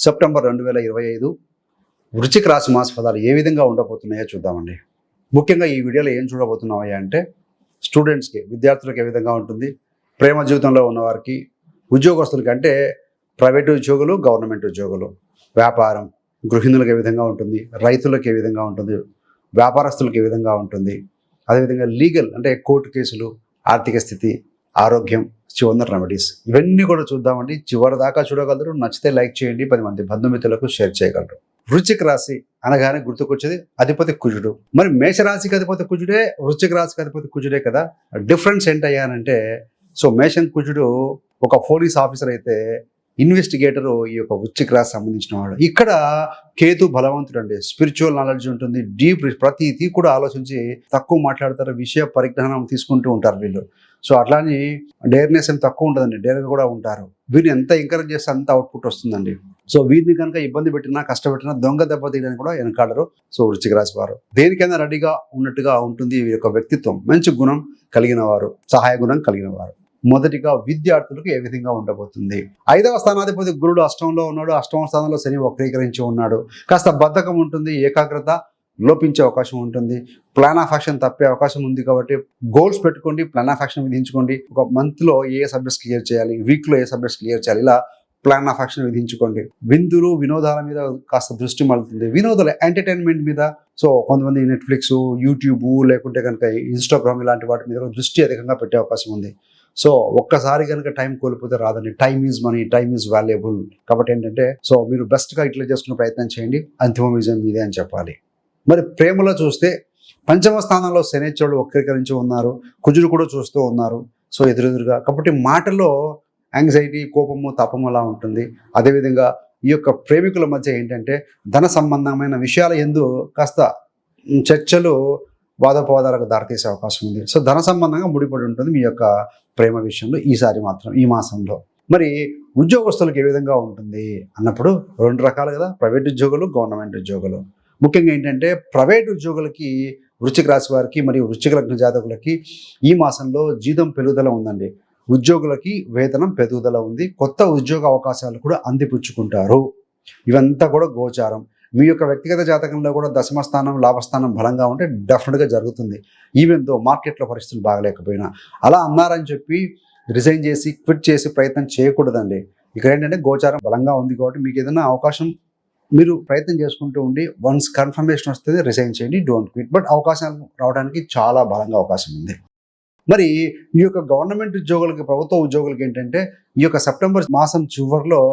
September 2025 వృశ్చిక రాశి మాస ఫలాలు ఏ విధంగా ఉండబోతున్నాయో చూద్దామండి. ముఖ్యంగా ఈ వీడియోలో ఏం చూడబోతున్నామయ్యా అంటే స్టూడెంట్స్కి, విద్యార్థులకు ఏ విధంగా ఉంటుంది, ప్రేమ జీవితంలో ఉన్నవారికి, ఉద్యోగస్తులకి అంటే ప్రైవేటు ఉద్యోగులు, గవర్నమెంట్ ఉద్యోగులు, వ్యాపారం, గృహిణులకు ఏ విధంగా ఉంటుంది, రైతులకు ఏ విధంగా ఉంటుంది, వ్యాపారస్తులకు ఏ విధంగా ఉంటుంది, అదేవిధంగా లీగల్ అంటే కోర్టు కేసులు, ఆర్థిక స్థితి, ఆరోగ్యం, చివరి రెమెడీస్ ఇవన్నీ కూడా చూద్దామండి. చివరి దాకా చూడగలరు. నచ్చితే లైక్ చేయండి, 10 మంది బంధుమిత్రులకు షేర్ చేయగలరు. వృశ్చిక రాశి అనగానే గుర్తుకొచ్చేది అధిపతి కుజుడు. మరి మేషరాశికి అధిపతి కుజుడే, వృశ్చిక రాశికి అధిపతి కుజుడే కదా. డిఫరెన్స్ ఏంటయ్యానంటే, సో మేషం కుజుడు ఒక పోలీస్ ఆఫీసర్ అయితే ఇన్వెస్టిగేటరు ఈ యొక్క వృశ్చిక రాశి సంబంధించిన వాడు. ఇక్కడ కేతు బలవంతుడు అండి, స్పిరిచువల్ నాలెడ్జ్ ఉంటుంది, డీప్ ప్రతిదీ కూడా ఆలోచించి తక్కువ మాట్లాడతారు, విషయ పరిజ్ఞానం తీసుకుంటూ ఉంటారు వీళ్ళు. సో అట్లాని డేర్నెస్ ఏం తక్కువ ఉంటుందండి, డేర్గా కూడా ఉంటారు. వీరిని ఎంత ఎంకరేజ్ చేస్తే అంత అవుట్పుట్ వస్తుందండి. సో వీరిని కనుక ఇబ్బంది పెట్టినా, కష్టపెట్టినా, దొంగ దెబ్బ తీయడానికి కూడా వెనకాడరు. సో వృశ్చిక రాశి వారు దేనికైనా రెడీగా ఉన్నట్టుగా ఉంటుంది. వీరి యొక్క వ్యక్తిత్వం మంచి గుణం కలిగిన వారు, సహాయ గుణం కలిగిన వారు. మొదటిగా విద్యార్థులకు ఏ విధంగా ఉండబోతుంది. 5వ స్థానాధిపతి గురుడు అష్టంలో ఉన్నాడు. 8వ స్థానంలో శని వక్రీకరించి ఉన్నాడు. కాస్త బద్ధకం ఉంటుంది, ఏకాగ్రత లోపించే అవకాశం ఉంటుంది, ప్లాన్ ఆఫ్ యాక్షన్ తప్పే అవకాశం ఉంది. కాబట్టి గోల్స్ పెట్టుకోండి, ప్లాన్ ఆఫ్ యాక్షన్ విధించుకోండి. ఒక మంత్లో ఏ సబ్జెక్ట్స్ క్లియర్ చేయాలి, వీక్లో ఏ సబ్జెక్ట్స్ క్లియర్ చేయాలి, ఇలా ప్లాన్ ఆఫ్ యాక్షన్ విధించుకోండి. విందులు, వినోదాల మీద కాస్త దృష్టి మళ్తుంది, వినోదాలు, ఎంటర్టైన్మెంట్ మీద. సో కొంతమంది నెట్ఫ్లిక్స్, యూట్యూబ్, లేకుంటే కనుక ఇన్స్టాగ్రామ్ ఇలాంటి వాటి మీద దృష్టి అధికంగా పెట్టే అవకాశం ఉంది. సో ఒక్కసారి కనుక టైం కోల్పోతే రాదండి. Time is money, time is valuable. కాబట్టి ఏంటంటే, సో మీరు బెస్ట్గా యూటిలైజ్ చేసుకునే ప్రయత్నం చేయండి. అంతిమ విజయం మీదే అని చెప్పాలి. మరి ప్రేమలో చూస్తే 5వ స్థానంలో శనేశ్వరుడు వక్రీకరించి ఉన్నారు, కుజుడు కూడా చూస్తూ ఉన్నారు. సో ఎదురుగా కాబట్టి మాటల్లో యాంగ్జైటీ, కోపము, తాపము అలా ఉంటుంది. అదేవిధంగా ఈ యొక్క ప్రేమికుల మధ్య ఏంటంటే ధన సంబంధమైన విషయాల యందు కాస్త చర్చలు వాదోపవాదాలకు దారితీసే అవకాశం ఉంది. సో ధన సంబంధంగా ముడిపడి ఉంటుంది మీ యొక్క ప్రేమ విషయంలో ఈసారి మాత్రం, ఈ మాసంలో. మరి ఉద్యోగస్తులకు ఏ విధంగా ఉంటుంది అన్నప్పుడు 2 రకాలు కదా, ప్రైవేట్ ఉద్యోగులు, గవర్నమెంట్ ఉద్యోగులు. ముఖ్యంగా ఏంటంటే ప్రైవేట్ ఉద్యోగులకి, వృశ్చిక రాశి వారికి మరియు వృశ్చిక లగ్న జాతకులకి ఈ మాసంలో జీతం పెరుగుదల ఉందండి. ఉద్యోగులకి వేతనం పెరుగుదల ఉంది. కొత్త ఉద్యోగ అవకాశాలు కూడా అందిపుచ్చుకుంటారు. ఇవంతా కూడా గోచారం. మీ యొక్క వ్యక్తిగత జాతకంలో కూడా దశమ స్థానం, లాభస్థానం బలంగా ఉంటే డెఫినెట్గా జరుగుతుంది. ఈవెన్ దో మార్కెట్లో పరిస్థితులు బాగలేకపోయినా. అలా అన్నారని చెప్పి రిజైన్ చేసి, క్విట్ చేసి ప్రయత్నం చేయకూడదండి. ఇక్కడ ఏంటంటే గోచారం బలంగా ఉంది కాబట్టి మీకు ఏదైనా అవకాశం మీరు ప్రయత్నం చేసుకుంటూ ఉండి వన్స్ కన్ఫర్మేషన్ వస్తుంది రిజైన్ చేయండి, డోంట్ క్విట్. బట్ అవకాశాలు రావడానికి చాలా బలంగా అవకాశం ఉంది. మరి ఈ యొక్క గవర్నమెంట్ ఉద్యోగులకి, ప్రభుత్వ ఉద్యోగులకి ఏంటంటే ఈ యొక్క సెప్టెంబర్ మాసం చివరిలో